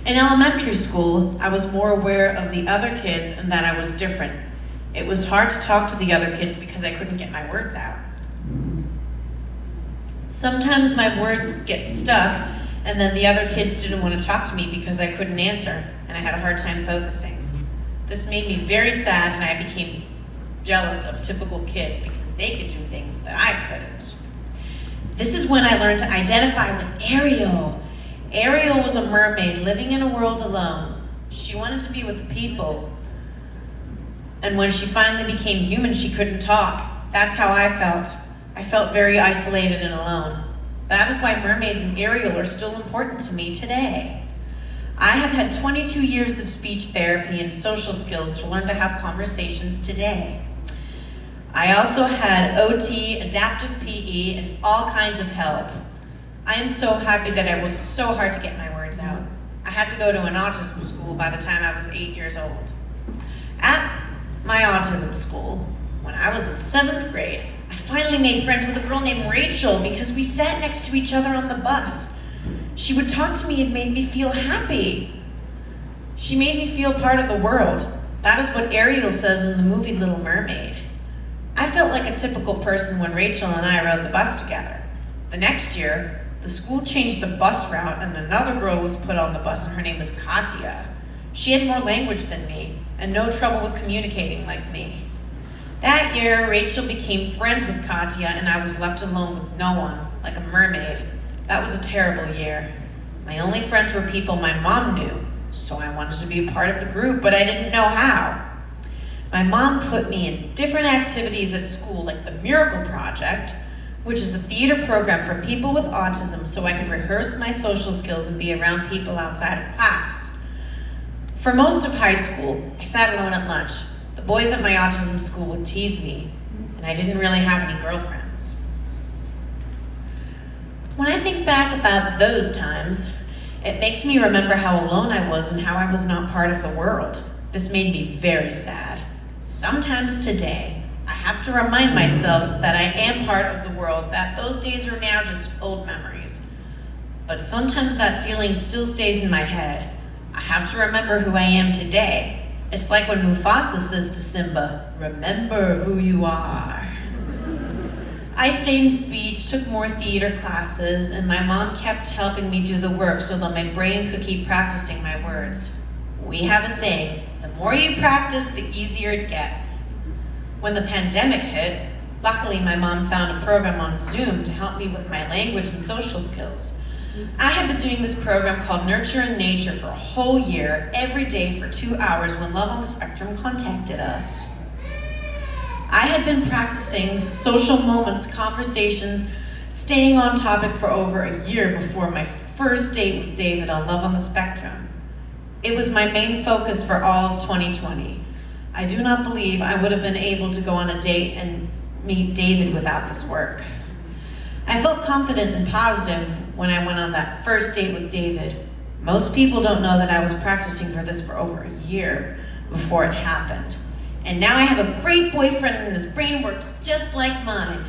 In elementary school, I was more aware of the other kids and that I was different. It was hard to talk to the other kids because I couldn't get my words out. Sometimes my words get stuck, and then the other kids didn't want to talk to me because I couldn't answer, and I had a hard time focusing. This made me very sad, and I became jealous of typical kids because they could do things that I couldn't. This is when I learned to identify with Ariel. Ariel was a mermaid living in a world alone. She wanted to be with people. And when she finally became human, she couldn't talk. That's how I felt. I felt very isolated and alone. That is why mermaids and Ariel are still important to me today. I have had 22 years of speech therapy and social skills to learn to have conversations today. I also had OT, adaptive PE, and all kinds of help. I am so happy that I worked so hard to get my words out. I had to go to an autism school by the time I was 8 years old. At my autism school, when I was in 7th grade, I finally made friends with a girl named Rachel because we sat next to each other on the bus. She would talk to me and made me feel happy. She made me feel part of the world. That is what Ariel says in the movie Little Mermaid. I felt like a typical person when Rachel and I rode the bus together. The next year, the school changed the bus route and another girl was put on the bus and her name was Katya. She had more language than me and no trouble with communicating like me. That year, Rachel became friends with Katya and I was left alone with no one, like a mermaid. That was a terrible year. My only friends were people my mom knew, so I wanted to be a part of the group, but I didn't know how. My mom put me in different activities at school, like the Miracle Project, which is a theater program for people with autism, so I could rehearse my social skills and be around people outside of class. For most of high school, I sat alone at lunch. The boys at my autism school would tease me, and I didn't really have any girlfriends. When I think back about those times, it makes me remember how alone I was and how I was not part of the world. This made me very sad. Sometimes today, I have to remind myself that I am part of the world, that those days are now just old memories. But sometimes that feeling still stays in my head. I have to remember who I am today. It's like when Mufasa says to Simba, "Remember who you are." I stayed in speech, took more theater classes, and my mom kept helping me do the work so that my brain could keep practicing my words. We have a saying, the more you practice, the easier it gets. When the pandemic hit, luckily my mom found a program on Zoom to help me with my language and social skills. I had been doing this program called Nurture in Nature for a whole year, every day for 2 hours when Love on the Spectrum contacted us. I had been practicing social moments, conversations, staying on topic for over a year before my first date with David on Love on the Spectrum. It was my main focus for all of 2020. I do not believe I would have been able to go on a date and meet David without this work. I felt confident and positive when I went on that first date with David. Most people don't know that I was practicing for this for over a year before it happened. And now I have a great boyfriend and his brain works just like mine.